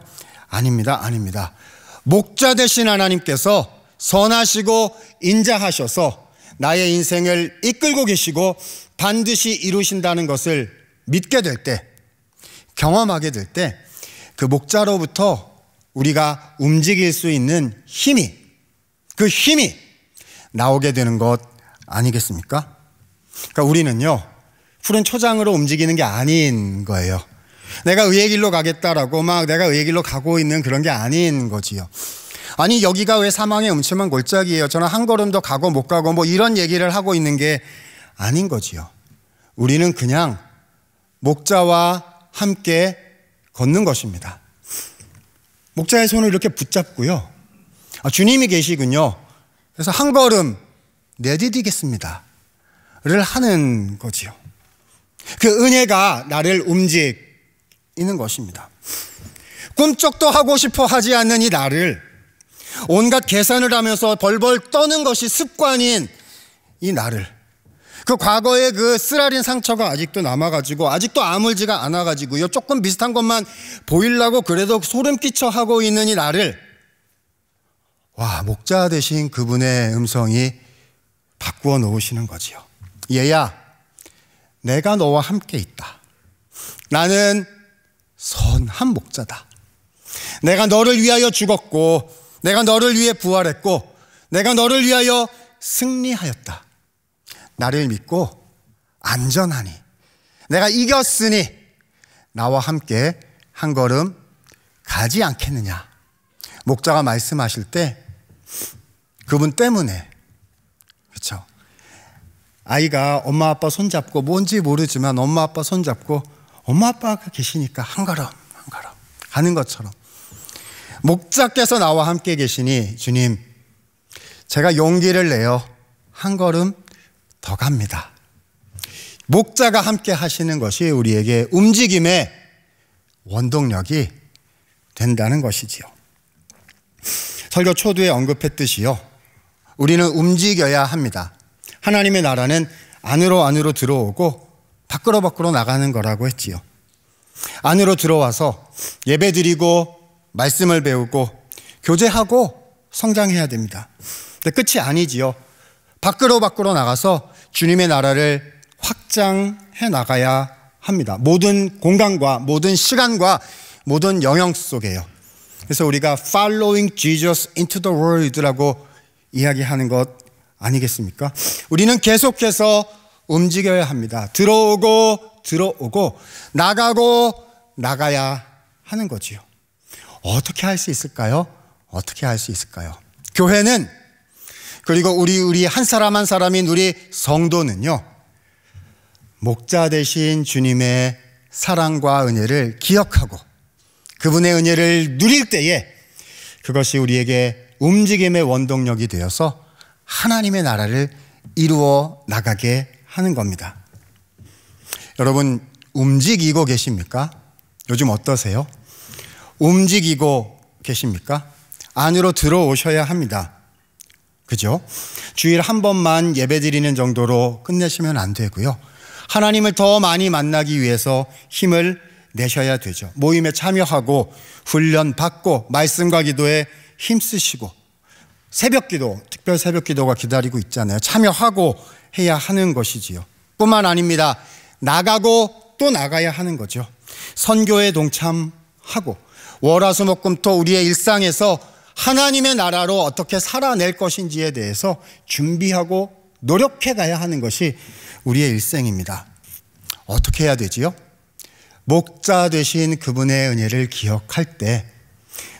아닙니다. 아닙니다. 목자 되신 하나님께서 선하시고 인자하셔서 나의 인생을 이끌고 계시고 반드시 이루신다는 것을 믿게 될 때, 경험하게 될 때 그 목자로부터 우리가 움직일 수 있는 힘이, 그 힘이 나오게 되는 것 아니겠습니까? 그러니까 우리는요, 푸른 초장으로 움직이는 게 아닌 거예요. 내가 의의 길로 가겠다라고 막 내가 의의 길로 가고 있는 그런 게 아닌 거지요. 아니, 여기가 왜 사망의 음침한 골짜기예요? 저는 한 걸음 더 가고 못 가고 뭐 이런 얘기를 하고 있는 게 아닌 거지요. 우리는 그냥 목자와 함께 걷는 것입니다. 목자의 손을 이렇게 붙잡고요. 주님이 계시군요. 그래서 한 걸음 내디디겠습니다. 를 하는 거지요. 그 은혜가 나를 움직이는 것입니다. 꿈쩍도 하고 싶어 하지 않는 이 나를, 온갖 계산을 하면서 벌벌 떠는 것이 습관인 이 나를, 그 과거의 그 쓰라린 상처가 아직도 남아가지고 아직도 아물지가 않아가지고요, 조금 비슷한 것만 보이려고 그래도 소름 끼쳐 하고 있는 이 나를, 와, 목자 되신 그분의 음성이 바꾸어 놓으시는 거지요. 얘야, 내가 너와 함께 있다. 나는 선한 목자다. 내가 너를 위하여 죽었고, 내가 너를 위해 부활했고, 내가 너를 위하여 승리하였다. 나를 믿고 안전하니, 내가 이겼으니 나와 함께 한 걸음 가지 않겠느냐. 목자가 말씀하실 때 그분 때문에, 그렇죠? 아이가 엄마 아빠 손잡고, 뭔지 모르지만 엄마 아빠 손잡고 엄마 아빠가 계시니까 한 걸음 한 걸음 가는 것처럼 목자께서 나와 함께 계시니, 주님, 제가 용기를 내어 한 걸음 더 갑니다. 목자가 함께 하시는 것이 우리에게 움직임의 원동력이 된다는 것이지요. 설교 초두에 언급했듯이요, 우리는 움직여야 합니다. 하나님의 나라는 안으로 들어오고 밖으로 나가는 거라고 했지요. 안으로 들어와서 예배드리고 말씀을 배우고 교제하고 성장해야 됩니다. 근데 끝이 아니지요. 밖으로 나가서 주님의 나라를 확장해 나가야 합니다. 모든 공간과 모든 시간과 모든 영역 속에요. 그래서 우리가 following Jesus into the world라고 이야기하는 것 아니겠습니까? 우리는 계속해서 움직여야 합니다. 들어오고 나가고 나가야 하는 거지요. 어떻게 할 수 있을까요? 어떻게 할 수 있을까요? 교회는, 그리고 우리 한 사람 한 사람인 우리 성도는요, 목자 되신 주님의 사랑과 은혜를 기억하고 그분의 은혜를 누릴 때에 그것이 우리에게 움직임의 원동력이 되어서 하나님의 나라를 이루어 나가게 하는 겁니다. 여러분, 움직이고 계십니까? 요즘 어떠세요? 움직이고 계십니까? 안으로 들어오셔야 합니다. 그죠? 주일 한 번만 예배드리는 정도로 끝내시면 안 되고요. 하나님을 더 많이 만나기 위해서 힘을 내셔야 되죠. 모임에 참여하고 훈련 받고 말씀과 기도에 힘쓰시고, 새벽 기도, 특별 새벽 기도가 기다리고 있잖아요. 참여하고 해야 하는 것이지요. 뿐만 아닙니다. 나가고 또 나가야 하는 거죠. 선교에 동참하고 월화수목금토 우리의 일상에서 하나님의 나라로 어떻게 살아낼 것인지에 대해서 준비하고 노력해 가야 하는 것이 우리의 일생입니다. 어떻게 해야 되지요? 목자 되신 그분의 은혜를 기억할 때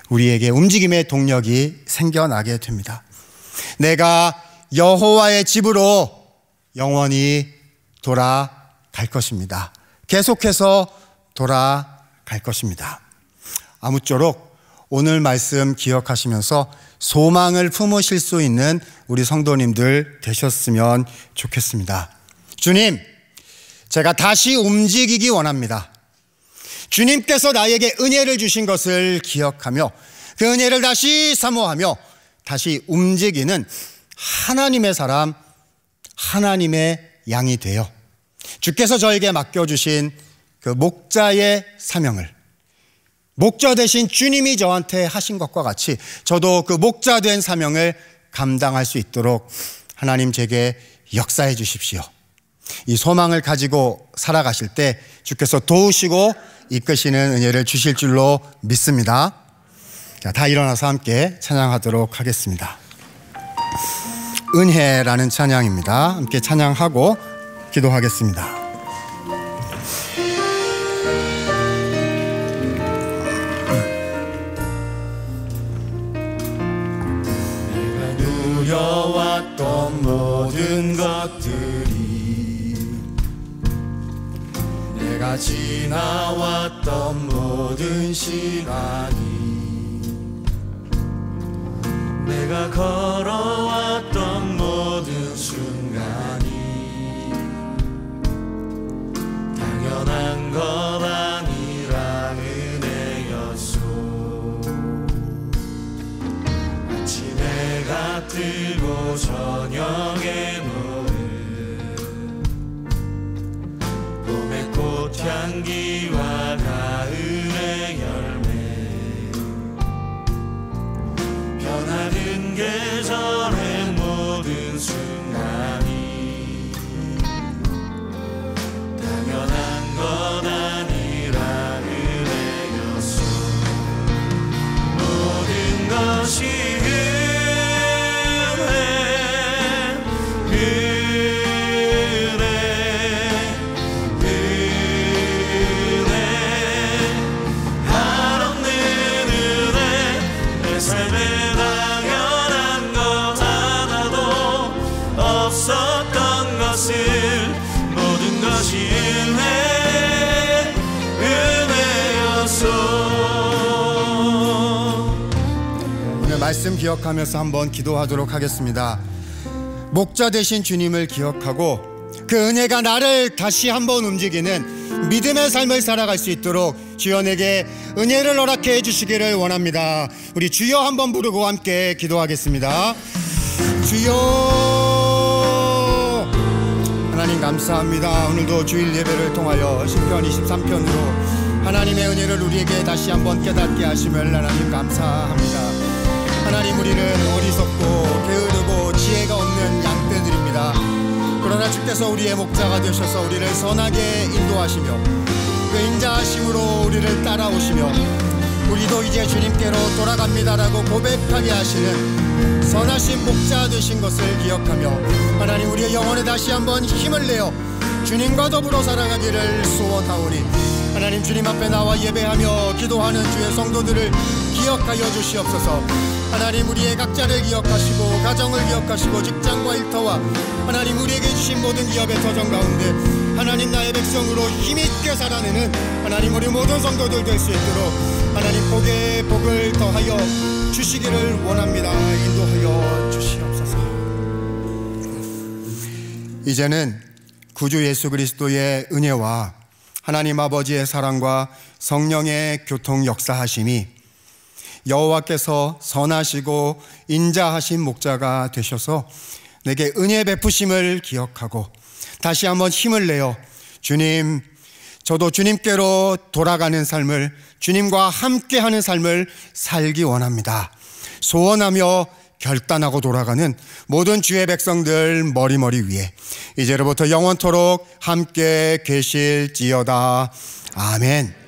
우리에게 움직임의 동력이 생겨나게 됩니다. 내가 여호와의 집으로 영원히 돌아갈 것입니다. 계속해서 돌아갈 것입니다. 아무쪼록 오늘 말씀 기억하시면서 소망을 품으실 수 있는 우리 성도님들 되셨으면 좋겠습니다. 주님, 제가 다시 움직이기 원합니다. 주님께서 나에게 은혜를 주신 것을 기억하며 그 은혜를 다시 사모하며 다시 움직이는 하나님의 사람, 하나님의 양이 되어 주께서 저에게 맡겨주신 그 목자의 사명을, 목자 되신 주님이 저한테 하신 것과 같이 저도 그 목자 된 사명을 감당할 수 있도록 하나님 제게 역사해 주십시오. 이 소망을 가지고 살아가실 때 주께서 도우시고 이끄시는 은혜를 주실 줄로 믿습니다. 자, 다 일어나서 함께 찬양하도록 하겠습니다. 은혜라는 찬양입니다. 함께 찬양하고 기도하겠습니다. 내가 누려왔던 모든 것들이, 내가 지나왔던 모든 시간이, 내가 걸어왔던 모든 순간이 당연한 것 아니라 은혜였소. 아침해가 뜨고 저녁에 노을, 봄의 꽃향기와 가을의 열매, 변하는 계절의 모든 순간이 당연한 것 아니라 은혜였소. 모든 것이 말씀 기억하면서 한번 기도하도록 하겠습니다. 목자 되신 주님을 기억하고 그 은혜가 나를 다시 한번 움직이는 믿음의 삶을 살아갈 수 있도록 주여 내게 은혜를 허락해 주시기를 원합니다. 우리 주여 한번 부르고 함께 기도하겠습니다. 주여, 하나님 감사합니다. 오늘도 주일 예배를 통하여 시편 23편으로 하나님의 은혜를 우리에게 다시 한번 깨닫게 하심을 하나님 감사합니다. 하나님, 우리는 어리석고 게으르고 지혜가 없는 양떼들입니다. 그러나 주께서 우리의 목자가 되셔서 우리를 선하게 인도하시며 그 인자하심으로 우리를 따라오시며 우리도 이제 주님께로 돌아갑니다라고 고백하게 하시는 선하신 목자 되신 것을 기억하며 하나님, 우리의 영혼에 다시 한번 힘을 내어 주님과 더불어 살아가기를 소원하오니 하나님, 주님 앞에 나와 예배하며 기도하는 주의 성도들을 기억하여 주시옵소서. 하나님, 우리의 각자를 기억하시고 가정을 기억하시고 직장과 일터와 하나님 우리에게 주신 모든 기업의 터전 가운데 하나님, 나의 백성으로 힘있게 살아내는 하나님 우리 모든 성도들 될 수 있도록 하나님 복에 복을 더하여 주시기를 원합니다. 인도하여 주시옵소서. 이제는 구주 예수 그리스도의 은혜와 하나님 아버지의 사랑과 성령의 교통 역사하심이 여호와께서 선하시고 인자하신 목자가 되셔서 내게 은혜 베푸심을 기억하고 다시 한번 힘을 내어 주님, 저도 주님께로 돌아가는 삶을, 주님과 함께하는 삶을 살기 원합니다. 소원하며 결단하고 돌아가는 모든 주의 백성들 머리머리 위에 이제로부터 영원토록 함께 계실지어다. 아멘.